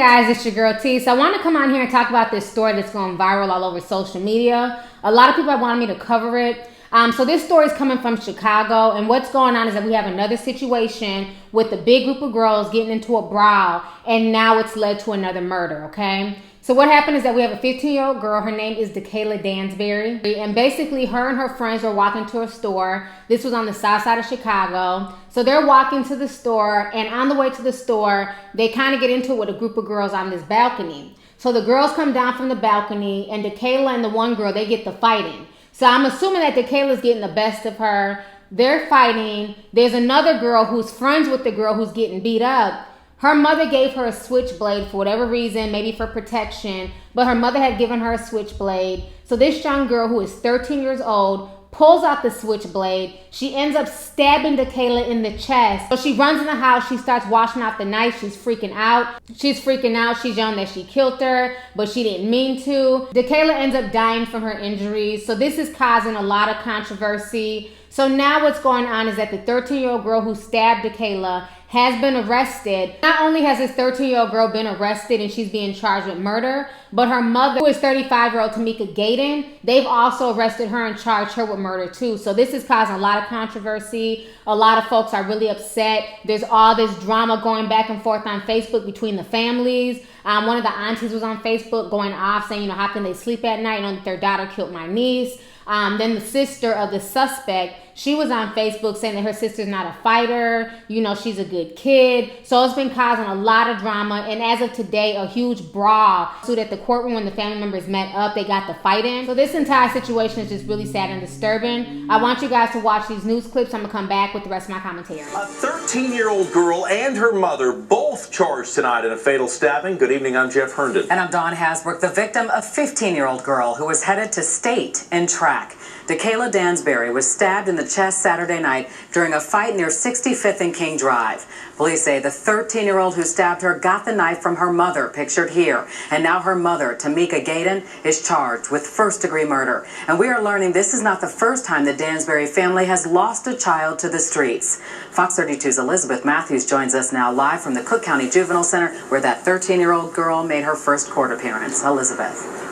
guys, it's your girl T. So I want to come on here and talk about this story that's going viral all over social media. A lot of people have wanted me to cover it. So this story is coming from Chicago, and what's going on is that we have another situation with a big group of girls getting into a brawl, and now it's led to another murder, okay? So what happened is that we have a 15-year-old girl. Her name is Dakayla Dansbury. And basically, her and her friends were walking to a store. This was on the south side of Chicago. So they're walking to the store, and on the way to the store, they kind of get into it with a group of girls on this balcony. So the girls come down from the balcony, and Dakayla and the one girl, they get to fighting. So I'm assuming that Dakayla's getting the best of her. They're fighting. There's another girl who's friends with the girl who's getting beat up. Her mother gave her a switchblade for whatever reason, maybe for protection, but her mother had given her a switchblade. So this young girl who is 13 years old pulls out the switchblade. She ends up stabbing Dakayla in the chest. So she runs in the house. She starts washing out the knife. She's freaking out. She's yelling that she killed her, but she didn't mean to. Dakayla ends up dying from her injuries. So this is causing a lot of controversy. So now what's going on is that the 13-year-old girl who stabbed Dakayla has been arrested. Not only has this 13-year-old girl been arrested and she's being charged with murder, but her mother, who is 35-year-old Tamika Gayden, they've also arrested her and charged her with murder too. So this is causing a lot of controversy. A lot of folks are really upset. There's all this drama going back and forth on Facebook between the families. One of the aunties was on Facebook going off saying, how can they sleep at night knowing that their daughter killed my niece? Then the sister of the suspect, she was on Facebook saying that her sister's not a fighter, she's a good kid. So it's been causing a lot of drama. And as of today, a huge brawl. So at the courtroom when the family members met up, they got the fight in. So this entire situation is just really sad and disturbing. I want you guys to watch these news clips. I'm gonna come back with the rest of my commentary. A 13-year-old girl and her mother both charged tonight in a fatal stabbing. Good evening, I'm Jeff Herndon. And I'm Dawn Hasbrook, the victim, a 15-year-old girl who was headed to state in track. Dakayla Dansbury was stabbed in the chest Saturday night during a fight near 65th and King Drive. Police say the 13-year-old who stabbed her got the knife from her mother, pictured here. And now her mother, Tamika Gayden, is charged with first-degree murder. And we are learning this is not the first time the Dansbury family has lost a child to the streets. Fox 32's Elizabeth Matthews joins us now live from the Cook County Juvenile Center, where that 13-year-old girl made her first court appearance. Elizabeth.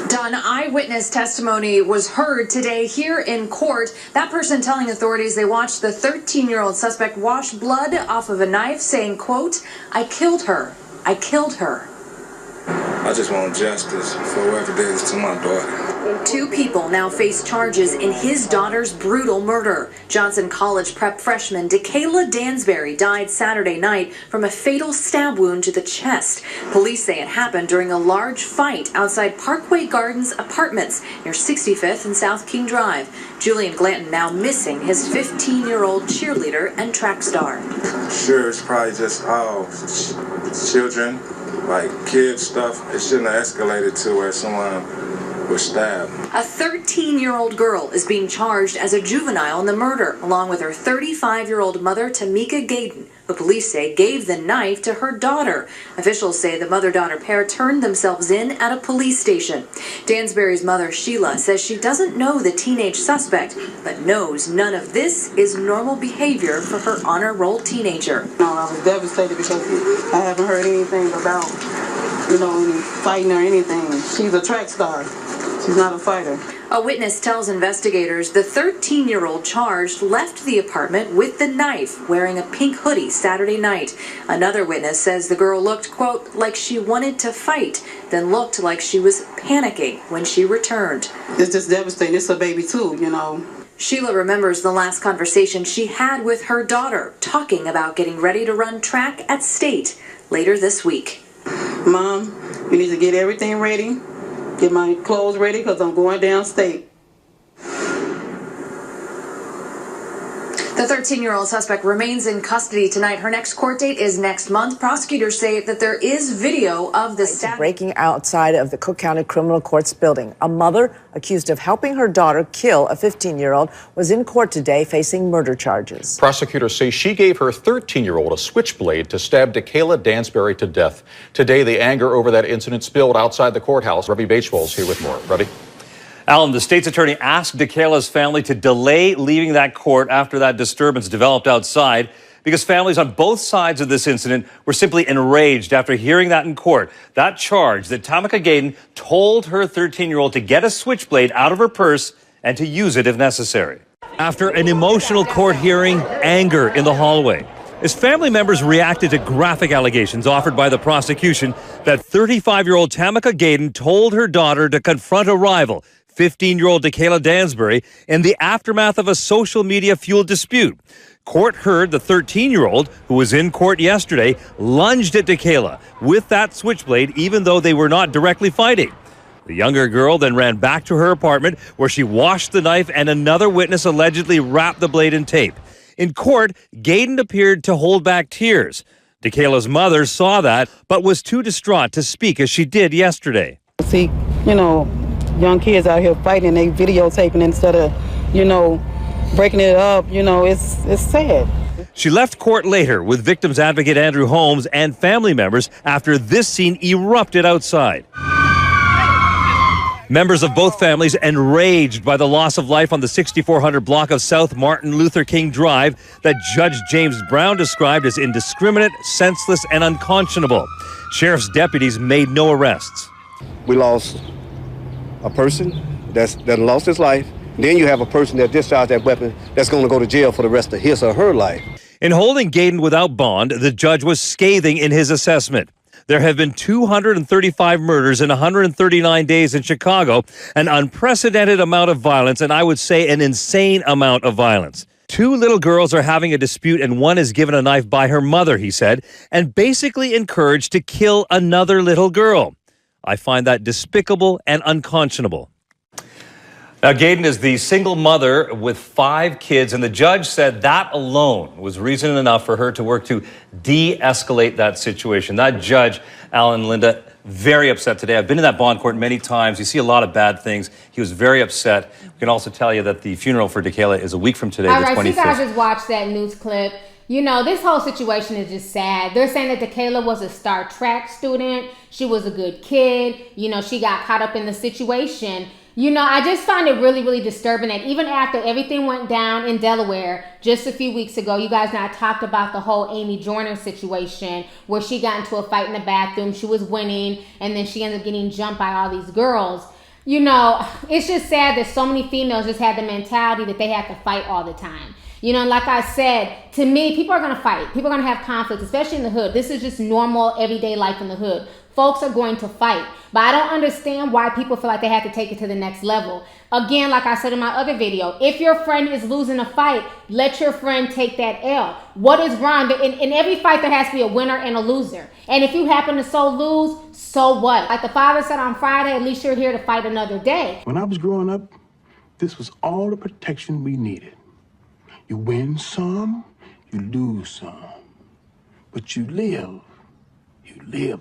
Don, eyewitness testimony was heard today here in court. That person telling authorities they watched the 13-year-old suspect wash blood off of a knife, saying, quote, "I killed her. I killed her." I just want justice for whoever did this to my daughter. Two people now face charges in his daughter's brutal murder. Johnson College prep freshman Dakayla Dansbury died Saturday night from a fatal stab wound to the chest. Police say it happened during a large fight outside Parkway Gardens apartments near 65th and South King Drive. Julian Glanton now missing his 15-year-old cheerleader and track star. Sure, it's probably just children, like kids stuff. It shouldn't have escalated to where someone was stabbed. A 13-year-old girl is being charged as a juvenile in the murder, along with her 35-year-old mother, Tamika Gayden, who police say gave the knife to her daughter. Officials say the mother-daughter pair turned themselves in at a police station. Dansbury's mother, Sheila, says she doesn't know the teenage suspect, but knows none of this is normal behavior for her honor roll teenager. No, I was devastated because I haven't heard anything about, any fighting or anything. She's a track star. She's not a fighter. A witness tells investigators the 13-year-old charged left the apartment with the knife, wearing a pink hoodie Saturday night. Another witness says the girl looked, quote, like she wanted to fight, then looked like she was panicking when she returned. It's just devastating. It's a baby too, Sheila remembers the last conversation she had with her daughter, talking about getting ready to run track at state later this week. Mom, you need to get everything ready. Get my clothes ready because I'm going downstate. The 13-year-old suspect remains in custody tonight. Her next court date is next month. Prosecutors say that there is video of the stabbing. Breaking outside of the Cook County Criminal Court's building. A mother accused of helping her daughter kill a 15-year-old was in court today facing murder charges. Prosecutors say she gave her 13-year-old a switchblade to stab Dakayla Dansbury to death. Today, the anger over that incident spilled outside the courthouse. Ravi Bateswell's here with more. Ravi? Alan, the state's attorney asked Dakayla's family to delay leaving that court after that disturbance developed outside because families on both sides of this incident were simply enraged after hearing that in court. That charge that Tamika Gaydon told her 13-year-old to get a switchblade out of her purse and to use it if necessary. After an emotional court hearing, anger in the hallway as family members reacted to graphic allegations offered by the prosecution that 35-year-old Tamika Gaydon told her daughter to confront a rival, 15-year-old Kayla Dansbury, in the aftermath of a social media-fueled dispute. Court heard the 13-year-old, who was in court yesterday, lunged at Kayla with that switchblade, even though they were not directly fighting. The younger girl then ran back to her apartment, where she washed the knife, and another witness allegedly wrapped the blade in tape. In court, Gaydon appeared to hold back tears. Kayla's mother saw that, but was too distraught to speak as she did yesterday. See, young kids out here fighting, they videotaping instead of, breaking it up, it's sad. She left court later with victims advocate Andrew Holmes and family members after this scene erupted outside. Members of both families enraged by the loss of life on the 6400 block of South Martin Luther King Drive that Judge James Brown described as indiscriminate, senseless, and unconscionable. Sheriff's deputies made no arrests. We lost a person that lost his life. Then you have a person that discharged that weapon that's going to go to jail for the rest of his or her life. In holding Gaydon without bond, the judge was scathing in his assessment. There have been 235 murders in 139 days in Chicago, an unprecedented amount of violence, and I would say an insane amount of violence. 2 little girls are having a dispute, and one is given a knife by her mother, he said, and basically encouraged to kill another little girl. I find that despicable and unconscionable. Now, Gaydon is the single mother with 5 kids, and the judge said that alone was reason enough for her to work to de-escalate that situation. That judge, Alan and Linda, very upset today. I've been in that bond court many times. You see a lot of bad things. He was very upset. We can also tell you that the funeral for Kayla is a week from today, the 25th. All right, so you guys just watched that news clip. This whole situation is just sad. They're saying that Kayla was a Star Trek student. She was a good kid. She got caught up in the situation. I just find it really, really disturbing that even after everything went down in Delaware just a few weeks ago, you guys and I talked about the whole Amy Joyner situation where she got into a fight in the bathroom. She was winning, and then she ended up getting jumped by all these girls. It's just sad that so many females just had the mentality that they have to fight all the time. Like I said, to me, people are going to fight. People are going to have conflicts, especially in the hood. This is just normal, everyday life in the hood. Folks are going to fight. But I don't understand why people feel like they have to take it to the next level. Again, like I said in my other video, if your friend is losing a fight, let your friend take that L. What is wrong? In every fight, there has to be a winner and a loser. And if you happen to lose, so what? Like the father said on Friday, at least you're here to fight another day. When I was growing up, this was all the protection we needed. You win some, you lose some. But you live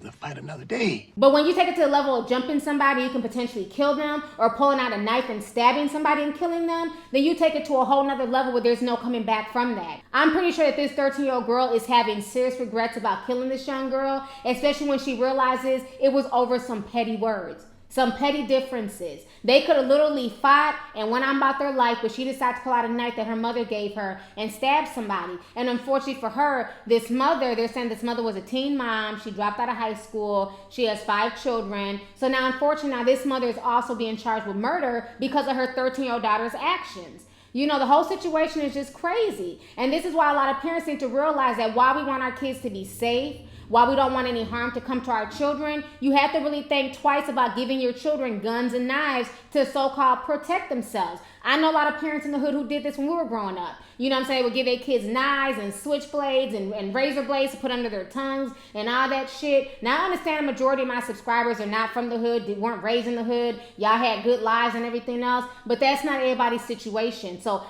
to fight another day. But when you take it to the level of jumping somebody, you can potentially kill them, or pulling out a knife and stabbing somebody and killing them, then you take it to a whole nother level where there's no coming back from that. I'm pretty sure that this 13-year-old girl is having serious regrets about killing this young girl, especially when she realizes it was over some petty words. Some petty differences. They could have literally fought and went on about their life, but she decided to pull out a knife that her mother gave her and stab somebody. And unfortunately for her, this mother, they're saying this mother was a teen mom. She dropped out of high school. She has 5 children. So now, unfortunately, this mother is also being charged with murder because of her 13-year-old daughter's actions. The whole situation is just crazy. And this is why a lot of parents need to realize that while we want our kids to be safe, while we don't want any harm to come to our children, you have to really think twice about giving your children guns and knives to so-called protect themselves. I know a lot of parents in the hood who did this when we were growing up. Would give their kids knives and switchblades and razor blades to put under their tongues and all that shit. Now, I understand the majority of my subscribers are not from the hood, they weren't raised in the hood, y'all had good lives and everything else, but that's not everybody's situation. So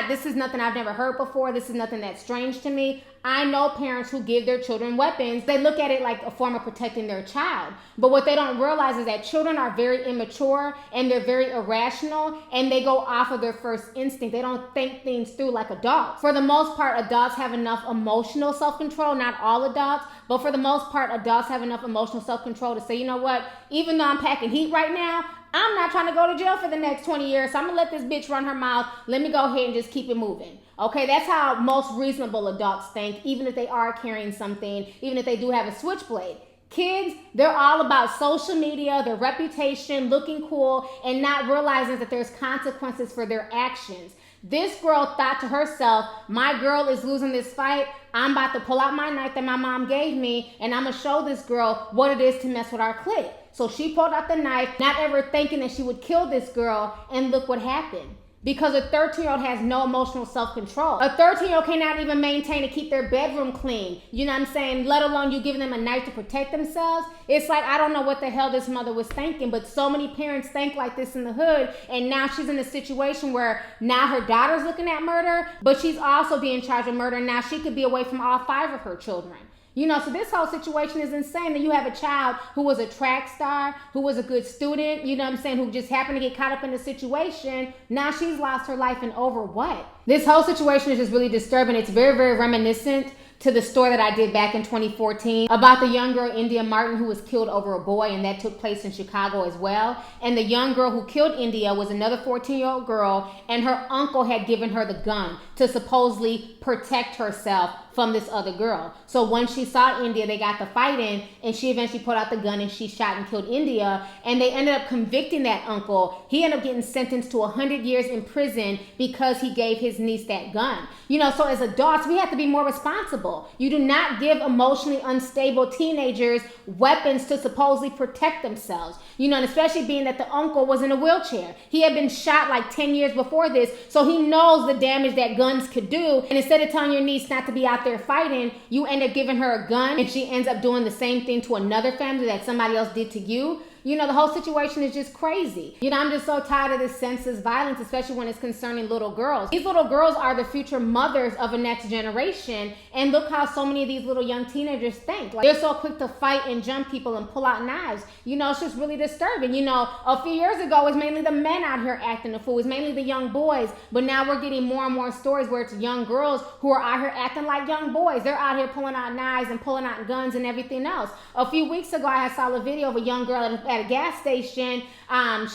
this is nothing I've never heard before. This is nothing that's strange to me. I know parents who give their children weapons. They look at it like a form of protecting their child. But what they don't realize is that children are very immature and they're very irrational, and they go off of their first instinct. They don't think things through like adults. For the most part, adults have enough emotional self-control. Not all adults, but for the most part, adults have enough emotional self-control to say, you know what, even though I'm packing heat right now, I'm not trying to go to jail for the next 20 years, so I'm gonna let this bitch run her mouth. Let me go ahead and just keep it moving. Okay, that's how most reasonable adults think, even if they are carrying something, even if they do have a switchblade. Kids, they're all about social media, their reputation, looking cool, and not realizing that there's consequences for their actions. This girl thought to herself, my girl is losing this fight. I'm about to pull out my knife that my mom gave me, and I'm going to show this girl what it is to mess with our clique. So she pulled out the knife, not ever thinking that she would kill this girl, and look what happened. Because a 13-year-old has no emotional self-control. A 13-year-old cannot even maintain to keep their bedroom clean. You know what I'm saying? Let alone you giving them a knife to protect themselves. It's like, I don't know what the hell this mother was thinking, but so many parents think like this in the hood, and now she's in a situation where now her daughter's looking at murder, but she's also being charged with murder, and now she could be away from all 5 of her children. You know, so this whole situation is insane that you have a child who was a track star, who was a good student, you know what I'm saying, who just happened to get caught up in the situation. Now she's lost her life, and over what? This whole situation is just really disturbing. It's very, very reminiscent to the story that I did back in 2014 about the young girl, India Martin, who was killed over a boy, and that took place in Chicago as well. And the young girl who killed India was another 14-year-old girl, and her uncle had given her the gun to supposedly protect herself from this other girl. So when she saw India, they got the fight in, and she eventually put out the gun and she shot and killed India, and they ended up convicting that uncle. He ended up getting sentenced to 100 years in prison because he gave his niece that gun. You know, so as adults, we have to be more responsible. You do not give emotionally unstable teenagers weapons to supposedly protect themselves. You know, and especially being that the uncle was in a wheelchair. He had been shot like 10 years before this, so he knows the damage that guns could do. And instead of telling your niece not to be out there fighting, you end up giving her a gun, and she ends up doing the same thing to another family that somebody else did to you. You know, the whole situation is just crazy. You know, I'm just so tired of this senseless violence, especially when it's concerning little girls. These little girls are the future mothers of a next generation, and look how so many of these little young teenagers think. Like, they're so quick to fight and jump people and pull out knives. You know, it's just really disturbing. You know, a few years ago, it was mainly the men out here acting a fool. It was mainly the young boys, but now we're getting more and more stories where it's young girls who are out here acting like young boys. They're out here pulling out knives and pulling out guns and everything else. A few weeks ago, I saw a video of a young girl at a gas station.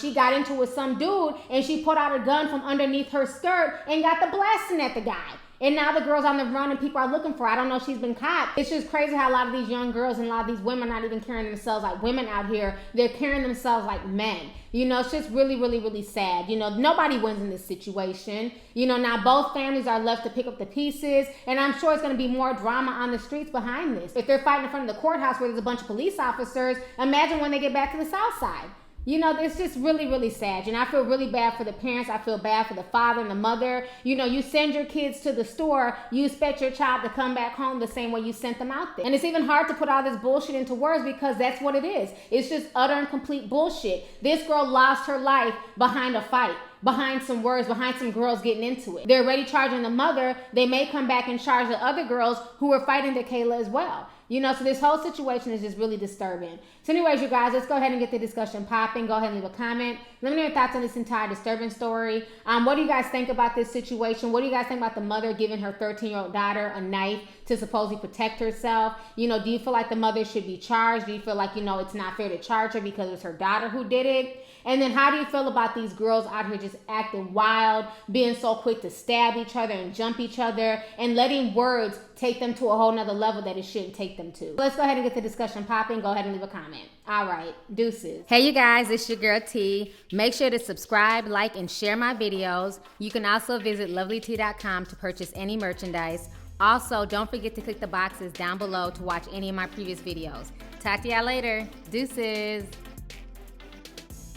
She got into it with some dude, and she pulled out a gun from underneath her skirt and got the blasting at the guy. And now the girl's on the run and people are looking for her. I don't know if she's been caught. It's just crazy how a lot of these young girls and a lot of these women are not even carrying themselves like women out here. They're carrying themselves like men. You know, it's just really, really, really sad. You know, nobody wins in this situation. You know, now both families are left to pick up the pieces, and I'm sure it's going to be more drama on the streets behind this. If they're fighting in front of the courthouse where there's a bunch of police officers, imagine when they get back to the south side. You know, it's just really, really sad. You know, I feel really bad for the parents. I feel bad for the father and the mother. You know, you send your kids to the store, you expect your child to come back home the same way you sent them out there. And it's even hard to put all this bullshit into words because that's what it is. It's just utter and complete bullshit. This girl lost her life behind a fight, behind some words, behind some girls getting into it. They're already charging the mother. They may come back and charge the other girls who were fighting Kayla as well. You know, so this whole situation is just really disturbing. So anyways, you guys, let's go ahead and get the discussion popping. Go ahead and leave a comment. Let me know your thoughts on this entire disturbing story. What do you guys think about this situation? What do you guys think about the mother giving her 13-year-old daughter a knife to supposedly protect herself? You know, do you feel like the mother should be charged? Do you feel like, you know, it's not fair to charge her because it's her daughter who did it? And then how do you feel about these girls out here just acting wild, being so quick to stab each other and jump each other, and letting words take them to a whole nother level that it shouldn't take them to? Let's go ahead and get the discussion popping. Go ahead and leave a comment. All right, deuces. Hey you guys, it's your girl T. Make sure to subscribe, like, and share my videos. You can also visit Lovelyti.com to purchase any merchandise. Also, don't forget to click the boxes down below to watch any of my previous videos. Talk to y'all later. Deuces.